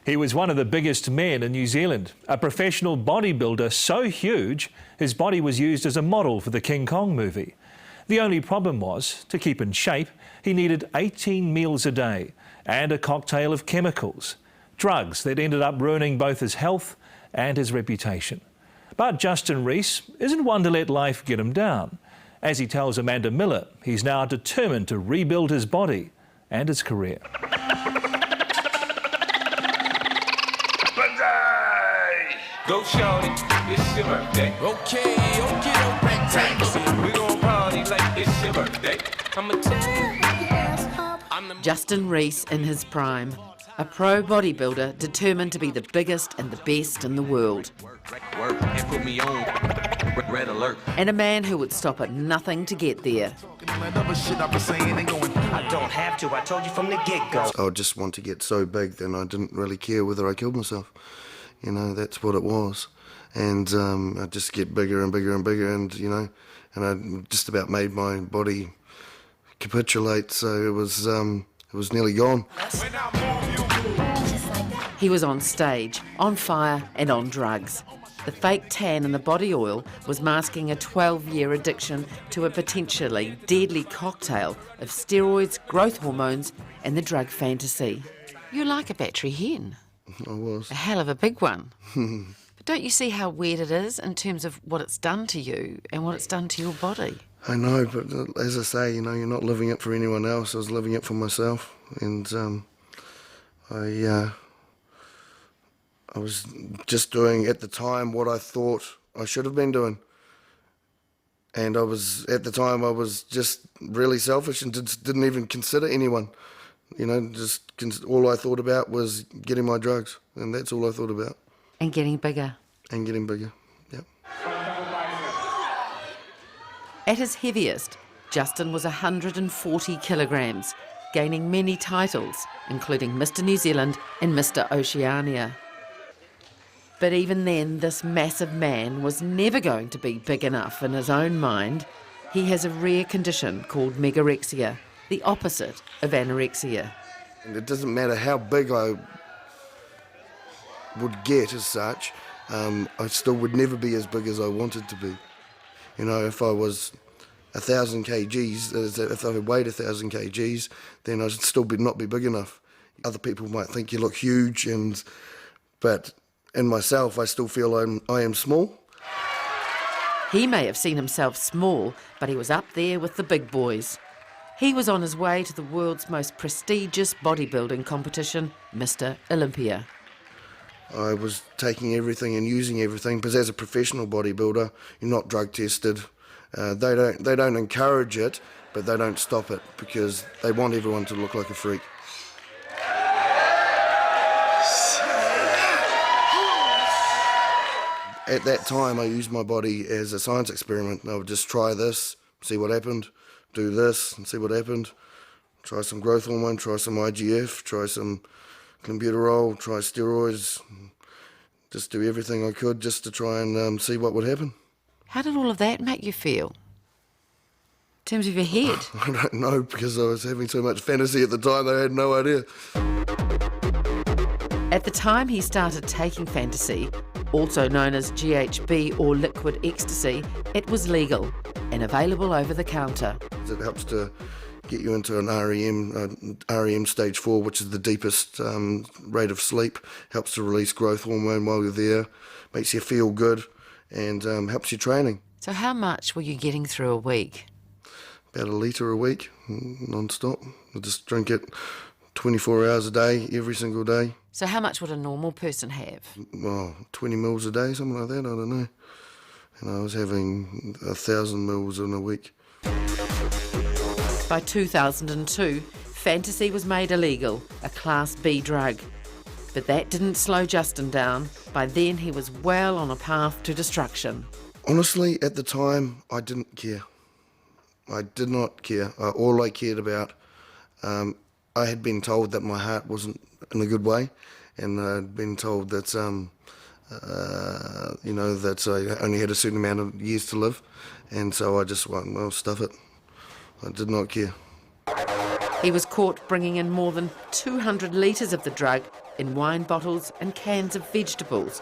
He was one of the biggest men in New Zealand, a professional bodybuilder so huge his body was used as a model for the King Kong movie. The only problem was, to keep in shape, he needed 18 meals a day and a cocktail of chemicals, drugs that ended up ruining both his health and his reputation. But Justin Rys isn't one to let life get him down. As he tells Amanda Miller, he's now determined to rebuild his body and his career. Go shorty, it's your birthday. Okay, we gon' party like it's your birthday. I'ma tell you. Justin Rys in his prime, a pro bodybuilder determined to be the biggest and the best in the world. Work and put me on red alert. And a man who would stop at nothing to get there. I don't have to, I told you from the get-go. I would just want to get so big, then I didn't really care whether I killed myself. You know, that's what it was. And I'd just get bigger and bigger and bigger, and, you know, and I just about made my body capitulate, so it was nearly gone. He was on stage, on fire and on drugs. The fake tan and the body oil was masking a 12-year addiction to a potentially deadly cocktail of steroids, growth hormones and the drug fantasy. You're like a battery hen. I was. A hell of a big one. But don't you see how weird it is in terms of what it's done to you and what it's done to your body? I know, but as I say, you know, you're not living it for anyone else. I was living it for myself, and I was just doing at the time what I thought I should have been doing. And at the time I was just really selfish and didn't even consider anyone. You know, all I thought about was getting my drugs, and that's all I thought about. And getting bigger. And getting bigger, yep. At his heaviest, Justin was 140 kilograms, gaining many titles, including Mr. New Zealand and Mr. Oceania. But even then, this massive man was never going to be big enough in his own mind. He has a rare condition called megorexia, the opposite of anorexia. And it doesn't matter how big I would get as such, I still would never be as big as I wanted to be. You know, if I was 1,000 kgs, if I weighed 1,000 kgs, then I'd still not be big enough. Other people might think you look huge, but in myself, I still feel I am small. He may have seen himself small, but he was up there with the big boys. He was on his way to the world's most prestigious bodybuilding competition, Mr. Olympia. I was taking everything and using everything, because as a professional bodybuilder, you're not drug tested. They don't encourage it, but they don't stop it, because they want everyone to look like a freak. At that time, I used my body as a science experiment. I would just try this, see what happened, do this and see what happened, try some growth hormone, try some IGF, try some clenbuterol, try steroids, just do everything I could just to try and see what would happen. How did all of that make you feel? In terms of your head? I don't know, because I was having so much fantasy at the time, I had no idea. At the time he started taking fantasy, also known as GHB or liquid ecstasy, it was legal and available over the counter. It helps to get you into an REM stage 4, which is the deepest rate of sleep, helps to release growth hormone while you're there, makes you feel good, and helps your training. So how much were you getting through a week? About 1 litre a week, non-stop. I just drink it 24 hours a day, every single day. So how much would a normal person have? Well, 20 mils a day, something like that, I don't know. And I was having 1,000 mils in a week. By 2002, fantasy was made illegal, a Class B drug. But that didn't slow Justin down. By then he was well on a path to destruction. Honestly, at the time, I didn't care. I did not care. All I cared about, I had been told that my heart wasn't in a good way, and I'd been told that, you know, that I only had a certain amount of years to live, and so I just went, well, stuff it. I did not care. He was caught bringing in more than 200 litres of the drug in wine bottles and cans of vegetables.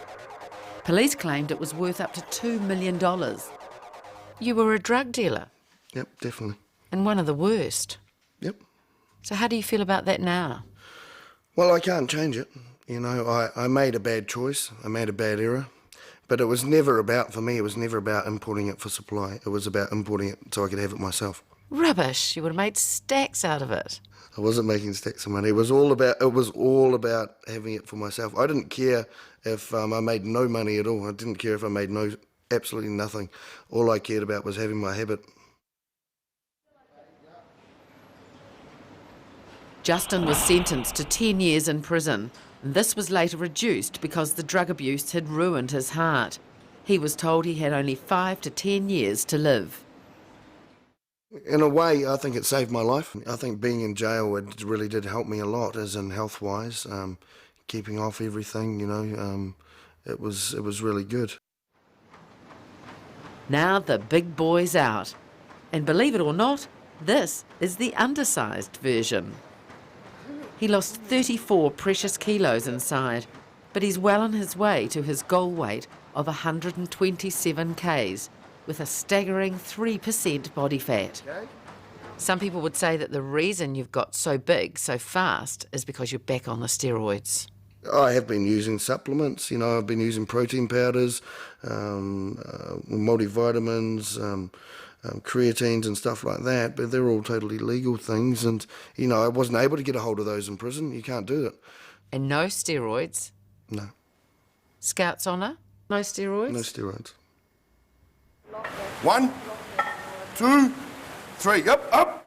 Police claimed it was worth up to $2 million. You were a drug dealer, Yep, definitely. and one of the worst. Yep. So how do you feel about that now? Well, I can't change it. You know, I made a bad choice. I made a bad error. But it was never about, for me, it was never about importing it for supply. It was about importing it so I could have it myself. Rubbish. You would have made stacks out of it. I wasn't making stacks of money. It was all about having it for myself. I didn't care if I made no money at all. I didn't care if I made absolutely nothing. All I cared about was having my habit. Justin was sentenced to 10 years in prison. This was later reduced because the drug abuse had ruined his heart. He was told he had only 5 to 10 years to live. In a way, I think it saved my life. I think being in jail, it really did help me a lot, as in health-wise, keeping off everything, you know. It was really good. Now the big boy's out. And believe it or not, this is the undersized version. He lost 34 precious kilos inside, but he's well on his way to his goal weight of 127 kgs, with a staggering 3% body fat. Some people would say that the reason you've got so big so fast is because you're back on the steroids. I have been using supplements, you know, I've been using protein powders, multivitamins, creatines and stuff like that, but they're all totally legal things, and, you know, I wasn't able to get a hold of those in prison. You can't do it. And no steroids? No. Scouts honour? No steroids? No steroids. 1, 2, 3, up.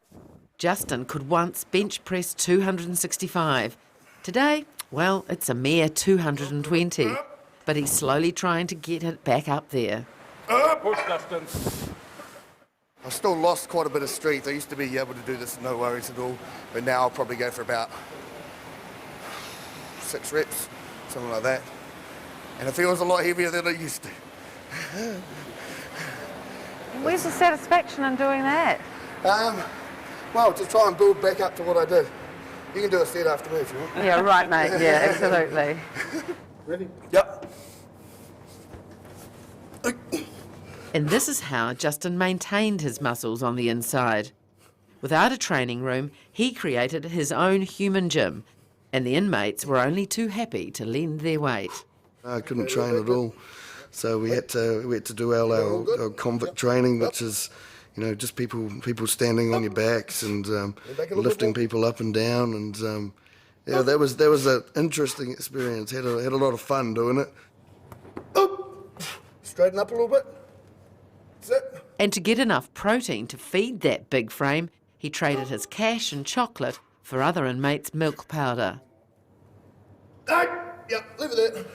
Justin could once bench press 265. Today, well, it's a mere 220. But he's slowly trying to get it back up there. Push, Justin. I still lost quite a bit of strength. I used to be able to do this no worries at all, but now I'll probably go for about 6 reps, something like that. And it feels a lot heavier than it used to. Where's the satisfaction in doing that? Well, to try and build back up to what I did. You can do a set after me if you want. Yeah, right, mate. Yeah, absolutely. Ready? Yep. And this is how Justin maintained his muscles on the inside. Without a training room, he created his own human gym, and the inmates were only too happy to lend their weight. I couldn't train at all, so we had to do our convict training, which is, you know, just people standing on your backs and lifting people up and down, and yeah, that was an interesting experience. Had a lot of fun doing it. Straighten up a little bit. Sit. And to get enough protein to feed that big frame, he traded his cash and chocolate for other inmates' milk powder. Yep, leave it there.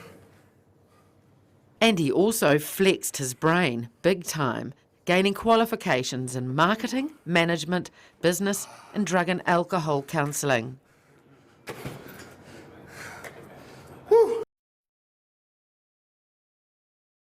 And he also flexed his brain big time, gaining qualifications in marketing, management, business and drug and alcohol counselling.